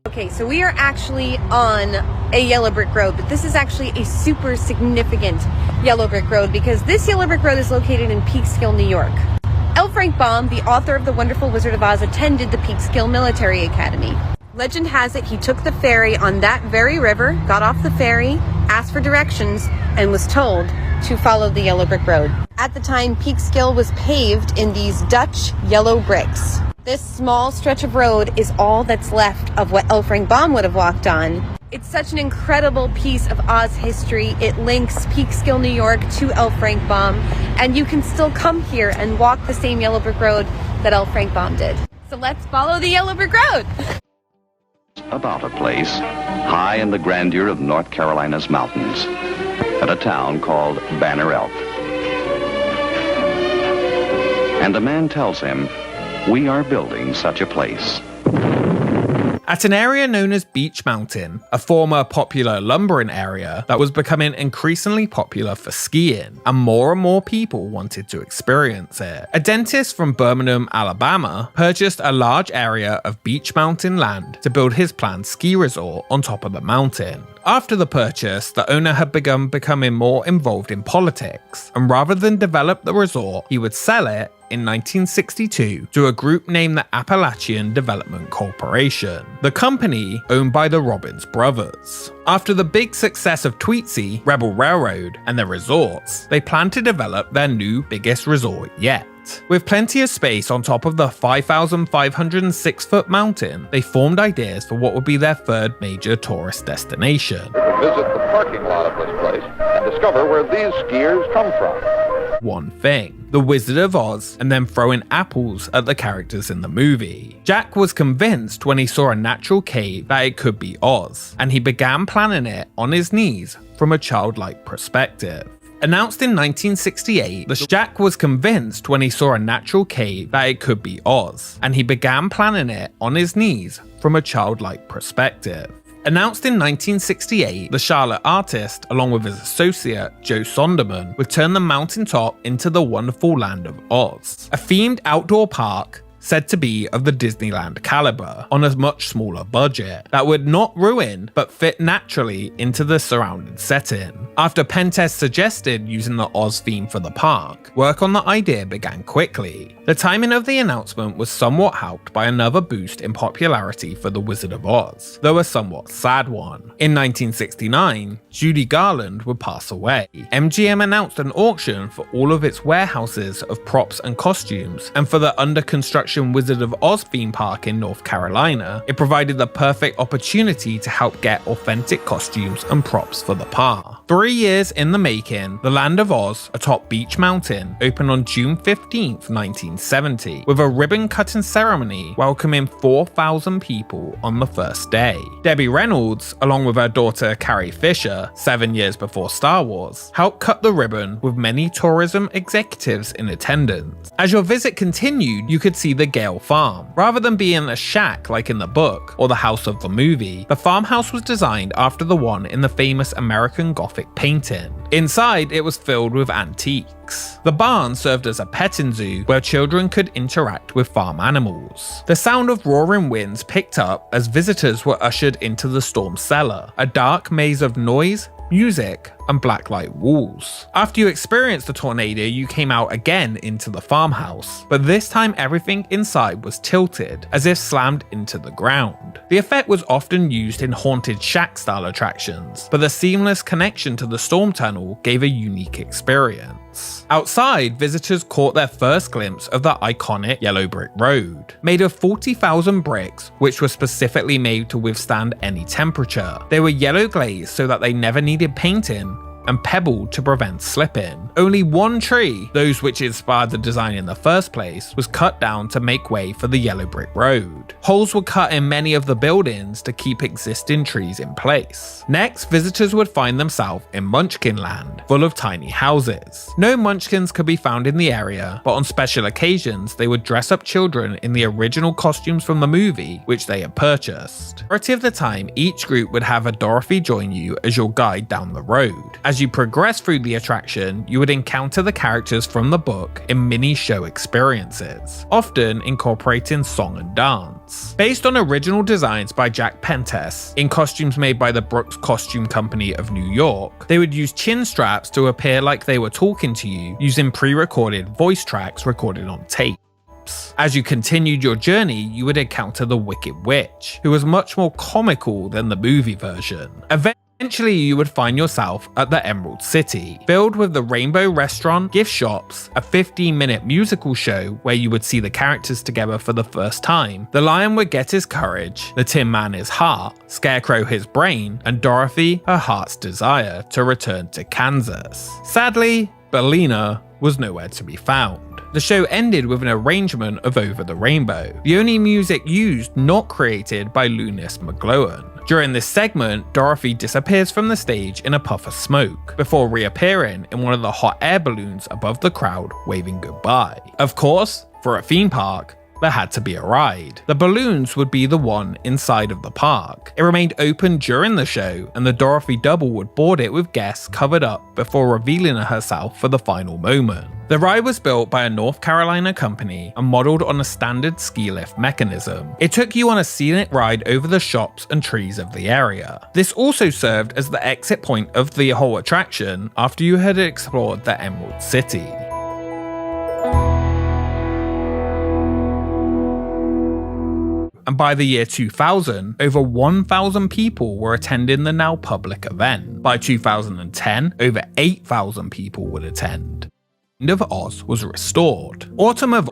Okay, so we are actually on a yellow brick road, but this is actually a super significant yellow brick road because this yellow brick road is located in Peekskill, New York. L. Frank Baum, the author of The Wonderful Wizard of Oz, attended the Peekskill Military Academy. Legend has it he took the ferry on that very river, got off the ferry, asked for directions, and was told to follow the yellow brick road. At the time, Peekskill was paved in these Dutch yellow bricks. This small stretch of road is all that's left of what L. Frank Baum would have walked on. It's such an incredible piece of Oz history. It links Peekskill, New York to L. Frank Baum, and you can still come here and walk the same yellow brick road that L. Frank Baum did. So let's follow the yellow brick road. About a place high in the grandeur of North Carolina's mountains, at a town called Banner Elk. And a man tells him, "We are building such a place." At an area known as Beech Mountain, a former popular lumbering area that was becoming increasingly popular for skiing, and more people wanted to experience it. A dentist from Birmingham, Alabama, purchased a large area of Beech Mountain land to build his planned ski resort on top of the mountain. After the purchase, the owner had begun becoming more involved in politics, and rather than develop the resort, he would sell it in 1962 to a group named the Appalachian Development Corporation, the company owned by the Robbins brothers. After the big success of Tweetsie, Rebel Railroad, and their resorts, they planned to develop their new biggest resort yet. With plenty of space on top of the 5,506-foot mountain, they formed ideas for what would be their third major tourist destination. Visit the parking lot of this place and discover where these skiers come from. One thing, the Wizard of Oz, and then throwing apples at the characters in the movie. Jack was convinced when he saw a natural cave that it could be Oz, and he began planning it on his knees from a childlike perspective. Announced in 1968, Jack was convinced when he saw a natural cave that it could be Oz, and he began planning it on his knees from a childlike perspective. Announced in 1968, the Charlotte artist, along with his associate, Joe Sonderman, would turn the mountaintop into the wonderful land of Oz, a themed outdoor park said to be of the Disneyland caliber, on a much smaller budget, that would not ruin but fit naturally into the surrounding setting. After Pentest suggested using the Oz theme for the park, work on the idea began quickly. The timing of the announcement was somewhat helped by another boost in popularity for The Wizard of Oz, though a somewhat sad one. In 1969, Judy Garland would pass away. MGM announced an auction for all of its warehouses of props and costumes, and for the under construction Wizard of Oz theme park in North Carolina, it provided the perfect opportunity to help get authentic costumes and props for the park. 3 years in the making, the Land of Oz atop Beech Mountain opened on June 15th, 1970, with a ribbon-cutting ceremony welcoming 4,000 people on the first day. Debbie Reynolds, along with her daughter Carrie Fisher, 7 years before Star Wars, helped cut the ribbon with many tourism executives in attendance. As your visit continued, you could see the Gale Farm. Rather than being a shack like in the book, or the house of the movie, the farmhouse was designed after the one in the famous American Gothic painting. Inside, it was filled with antiques. The barn served as a petting zoo where children could interact with farm animals. The sound of roaring winds picked up as visitors were ushered into the storm cellar, a dark maze of noise, music, and blacklight walls. After you experienced the tornado, you came out again into the farmhouse, but this time everything inside was tilted, as if slammed into the ground. The effect was often used in haunted shack-style attractions, but the seamless connection to the storm tunnel gave a unique experience. Outside, visitors caught their first glimpse of the iconic yellow brick road. Made of 40,000 bricks, which were specifically made to withstand any temperature. They were yellow glazed so that they never needed painting, and pebbled to prevent slipping. Only one tree, those which inspired the design in the first place, was cut down to make way for the yellow brick road. Holes were cut in many of the buildings to keep existing trees in place. Next, visitors would find themselves in Munchkin Land, full of tiny houses. No munchkins could be found in the area, but on special occasions they would dress up children in the original costumes from the movie which they had purchased. Majority of the time, each group would have a Dorothy join you as your guide down the road. As you progress through the attraction, you would encounter the characters from the book in mini show experiences, often incorporating song and dance. Based on original designs by Jack Pentes, in costumes made by the Brooks Costume Company of New York, they would use chin straps to appear like they were talking to you using pre-recorded voice tracks recorded on tape. As you continued your journey, you would encounter the Wicked Witch, who was much more comical than the movie version. Eventually, you would find yourself at the Emerald City, filled with the Rainbow Restaurant, gift shops, a 15-minute musical show where you would see the characters together for the first time, the Lion would get his courage, the Tin Man his heart, Scarecrow his brain, and Dorothy her heart's desire to return to Kansas. Sadly, Bellina was nowhere to be found. The show ended with an arrangement of Over the Rainbow, the only music used not created by Lunis McGlowan. During this segment, Dorothy disappears from the stage in a puff of smoke, before reappearing in one of the hot air balloons above the crowd waving goodbye. Of course, for a theme park, there had to be a ride. The balloons would be the one inside of the park. It remained open during the show, and the Dorothy double would board it with guests covered up before revealing herself for the final moment. The ride was built by a North Carolina company and modeled on a standard ski lift mechanism. It took you on a scenic ride over the shops and trees of the area. This also served as the exit point of the whole attraction after you had explored the Emerald City. And by the year 2000, over 1,000 people were attending the now public event. By 2010, over 8,000 people would attend. Of Oz was restored. Autumn of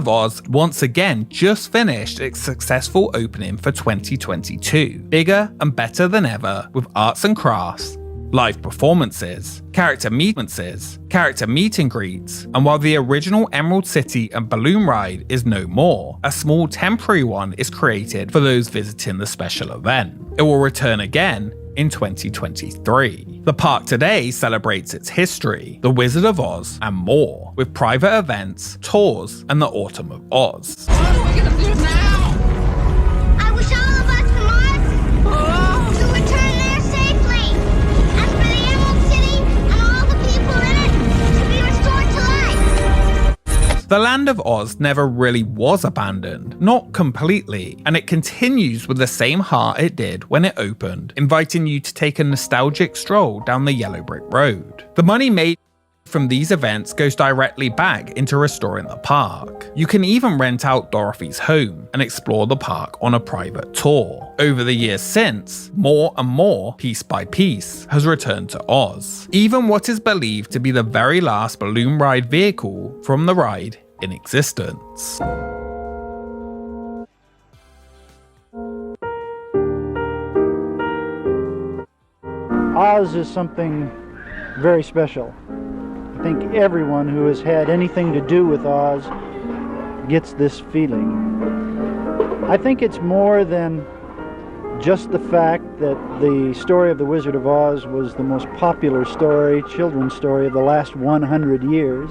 Oz once again just finished its successful opening for 2022. Bigger and better than ever, with arts and crafts, live performances, character meet and greets, and while the original Emerald City and Balloon Ride is no more, a small temporary one is created for those visiting the special event. It will return again in 2023. The park today celebrates its history, the Wizard of Oz, and more, with private events, tours, and the Autumn of Oz. What are we gonna do now? I wish all of us from Oz to return there safely. And for the Emerald City and all the people in it to be restored to life. The Land of Oz never really was abandoned, not completely, and it continues with the same heart it did when it opened, inviting you to take a nostalgic stroll down the yellow brick road. The money made from these events goes directly back into restoring the park. You can even rent out Dorothy's home and explore the park on a private tour. Over the years since, more and more, piece by piece, has returned to Oz. Even what is believed to be the very last balloon ride vehicle from the ride in existence. Oz is something very special. I think everyone who has had anything to do with Oz gets this feeling. I think it's more than just the fact that the story of the Wizard of Oz was the most popular story, children's story of the last 100 years.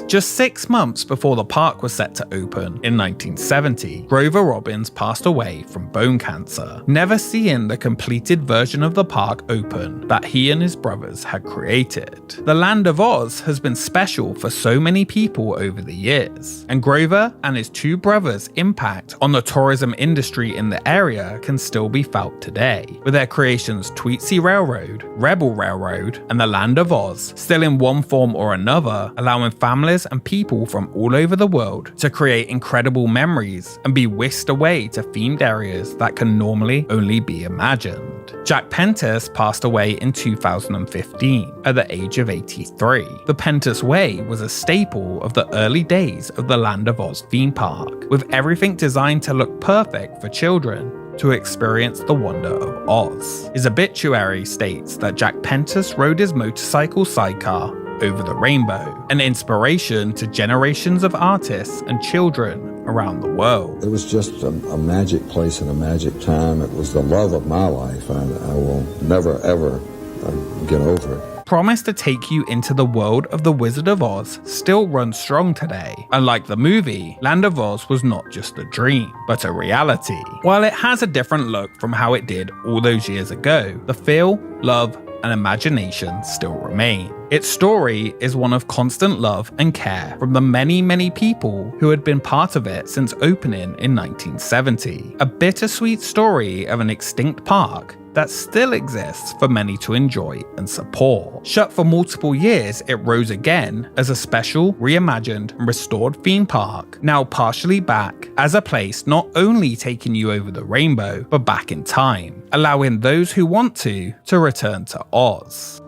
Just 6 months before the park was set to open in 1970, Grover Robbins passed away from bone cancer, never seeing the completed version of the park open that he and his brothers had created. The Land of Oz has been special for so many people over the years, and Grover and his 2 brothers' impact on the tourism industry in the area can still be felt today, with their creations Tweetsie Railroad, Rebel Railroad, and the Land of Oz still in one form or another, allowing families and people from all over the world to create incredible memories and be whisked away to themed areas that can normally only be imagined. Jack Pentes passed away in 2015 at the age of 83. The Pentes Way was a staple of the early days of the Land of Oz theme park, with everything designed to look perfect for children to experience the wonder of Oz. His obituary states that Jack Pentes rode his motorcycle sidecar over the rainbow, an inspiration to generations of artists and children around the world. It was just a magic place and a magic time. It was the love of my life. I will never ever get over it. promise to take you into the world of The Wizard of Oz still runs strong today. Unlike the movie, Land of Oz was not just a dream, but a reality. While it has a different look from how it did all those years ago, the feel, love, and imagination still remain. Its story is one of constant love and care from the many people who had been part of it since opening in 1970. A bittersweet story of an extinct park that still exists for many to enjoy and support. Shut for multiple years, it rose again as a special, reimagined and restored theme park, now partially back as a place not only taking you over the rainbow, but back in time, allowing those who want to return to Oz.